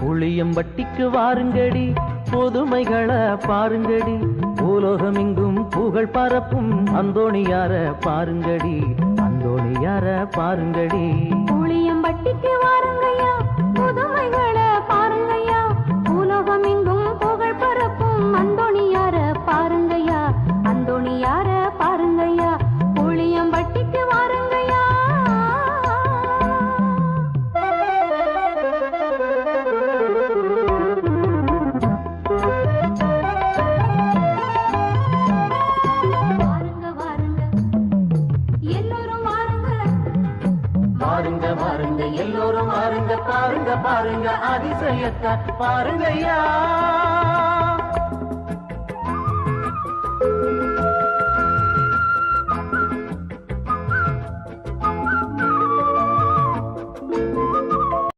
புளியம்பட்டிக்கு வாருங்கடி, புதுமைகளை பாருங்கடி, பூலோகமெங்கும் புகழ் பரப்பும் அந்தோணியார பாருங்கடி, அந்தோணியார பாருங்கடி. புளியம்பட்டிக்கு வாருங்கய்யா, புதுமைகளை பாருங்கய்யா, பூலோகமெங்கும் புகழ் பரப்பும் அந்தோணியார பாருங்கய்யா, அந்தோணியார பாருங்கய்யா. புளியம்பட்டிக்கு வாருங்கய்யா. வாருங்க வாருங்க எல்லோரும் வாருங்க, பாருங்க பாருங்க அதிசயத்தை பாருங்கய்யா.